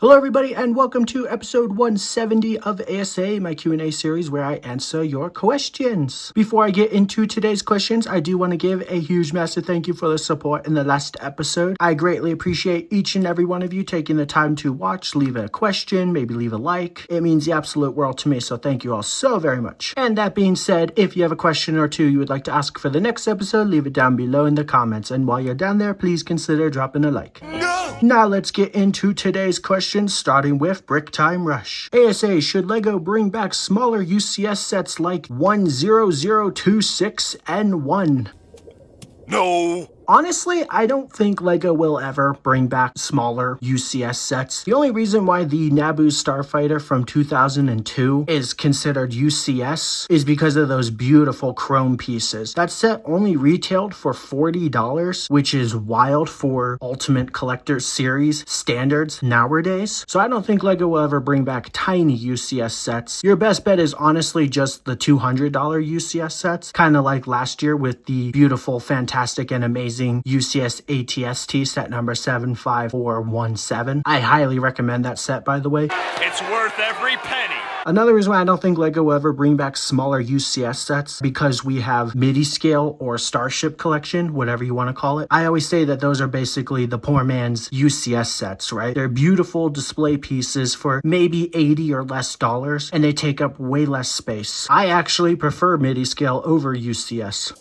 Hello everybody and welcome to episode 170 of A.S.A, my Q&A series where I answer your questions. Before I get into today's questions, I do want to give a huge massive thank you for the support in the last episode. I greatly appreciate each and every one of you taking the time to watch, leave a question, maybe leave a like. It means the absolute world to me, so thank you all so very much. And that being said, if you have a question or two you would like to ask for the next episode, leave it down below in the comments. And while you're down there, please consider dropping a like. No! Now let's get into today's questions. Starting with Brick Time Rush. A.S.A, should LEGO bring back smaller UCS sets like 10026 N-1? No. Honestly, I don't think LEGO will ever bring back smaller UCS sets. The only reason why the Naboo Starfighter from 2002 is considered UCS is because of those beautiful chrome pieces. That set only retailed for $40, which is wild for Ultimate Collector's Series standards nowadays. So I don't think LEGO will ever bring back tiny UCS sets. Your best bet is honestly just the $200 UCS sets, kind of like last year with the beautiful, fantastic, and amazing UCS ATST set number 75417. I highly recommend that set, by the way. It's worth every penny. Another reason why I don't think LEGO will ever bring back smaller UCS sets because we have MIDI scale or Starship collection, whatever you want to call it. I always say that those are basically the poor man's UCS sets, right? They're beautiful display pieces for maybe $80 or less, and they take up way less space. I actually prefer MIDI scale over UCS.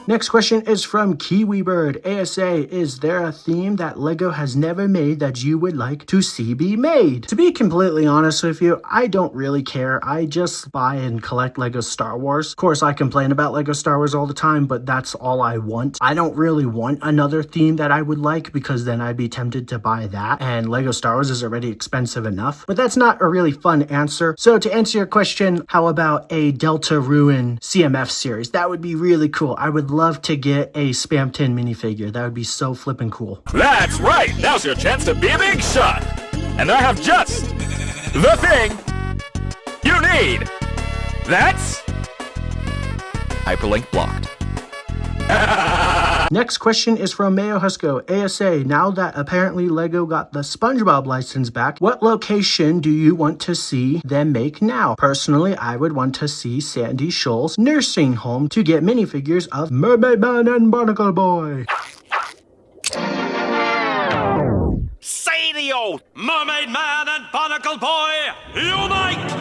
Next question is from KiwiBird. A.S.A, is there a theme that LEGO has never made that you would like to see be made? To be completely honest with you, I don't really care. I just buy and collect LEGO Star Wars. Of course, I complain about LEGO Star Wars all the time, but that's all I want. I don't really want another theme that I would like because then I'd be tempted to buy that, and LEGO Star Wars is already expensive enough. But that's not a really fun answer. So to answer your question, how about a Delta Ruin CMF series? That would be really cool. I would love to get a Spam 10 minifigure. That would be so flippin' cool. That's right. Now's your chance to be a big shot. And I have just the thing you need. That's hyperlink blocked. Next question is from Mayo Husco. A.S.A, now that apparently LEGO got the SpongeBob license back, what location do you want to see them make now? Personally, I would want to see Sandy Shoals nursing home to get minifigures of Mermaid Man and Barnacle Boy. Say the oath. Mermaid Man and Barnacle Boy, unite!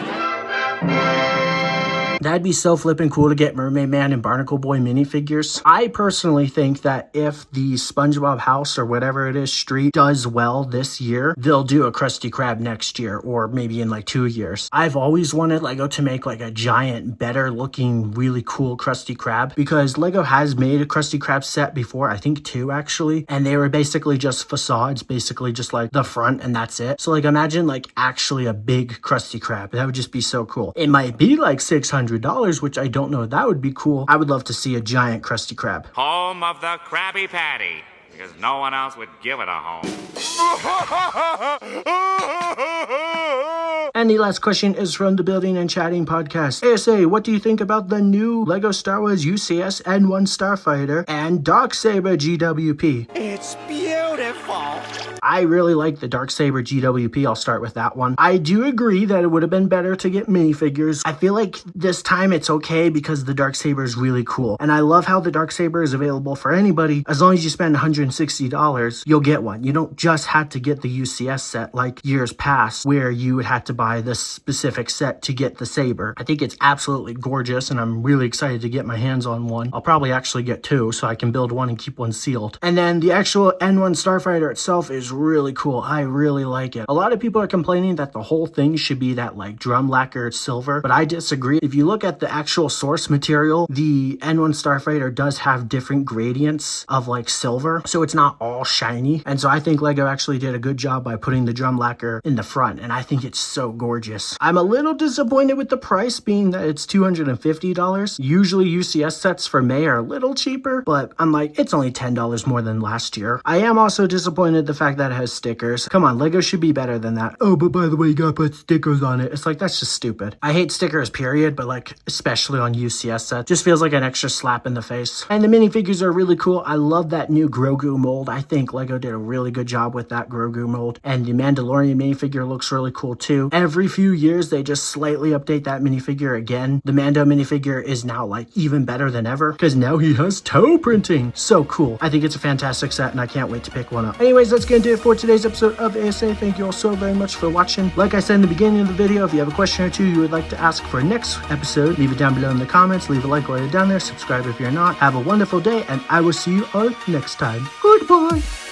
That'd be so flippin' cool to get Mermaid Man and Barnacle Boy minifigures. I personally think that if the SpongeBob house or whatever it is street does well this year, they'll do a Krusty Krab next year or maybe in like 2 years. I've always wanted LEGO to make like a giant, better looking, really cool Krusty Krab because LEGO has made a Krusty Krab set before, I think 2 actually, and they were basically just facades, basically just like the front and that's it. So like imagine like actually a big Krusty Krab. That would just be so cool. It might be like $600, which I don't know. That would be cool. I would love to see a giant Krusty Krab. Home of the Krabby Patty, because no one else would give it a home. And the last question is from the Building and Chatting podcast. A.S.A, what do you think about the new LEGO Star Wars UCS N-1 Starfighter and Darksaber GWP? It's beautiful. I really like the Darksaber GWP. I'll start with that one. I do agree that it would have been better to get minifigures. I feel like this time it's okay because the Darksaber is really cool. And I love how the Darksaber is available for anybody. As long as you spend $160, you'll get one. You don't just have to get the UCS set like years past where you would have to buy this specific set to get the saber. I think it's absolutely gorgeous and I'm really excited to get my hands on one. I'll probably actually get 2 so I can build one and keep one sealed. And then the actual N-1 Starfighter itself is really cool. I really like it. A lot of people are complaining that the whole thing should be that like drum lacquered silver, but I disagree. If you look at the actual source material, the N-1 Starfighter does have different gradients of like silver, so it's not all shiny. And so I think LEGO actually did a good job by putting the drum lacquer in the front, and I think it's so gorgeous. I'm a little disappointed with the price being that it's $250. Usually UCS sets for May are a little cheaper, but I'm like, it's only $10 more than last year. I am also disappointed the fact that that has stickers. Come on, LEGO should be better than that. Oh, but by the way, you gotta put stickers on it. It's like, that's just stupid. I hate stickers, period, but like, especially on UCS sets. Just feels like an extra slap in the face. And the minifigures are really cool. I love that new Grogu mold. I think LEGO did a really good job with that Grogu mold. And the Mandalorian minifigure looks really cool too. Every few years, they just slightly update that minifigure again. The Mando minifigure is now like even better than ever because now he has toe printing. So cool. I think it's a fantastic set and I can't wait to pick one up. Anyways, that's gonna do it for today's episode of A.S.A. Thank you all so very much for watching. Like I said in the beginning of the video, if you have a question or two you would like to ask for next episode, leave it down below in the comments. Leave a like while you're down there. Subscribe if you're not. Have a wonderful day and I will see you all next time. Goodbye.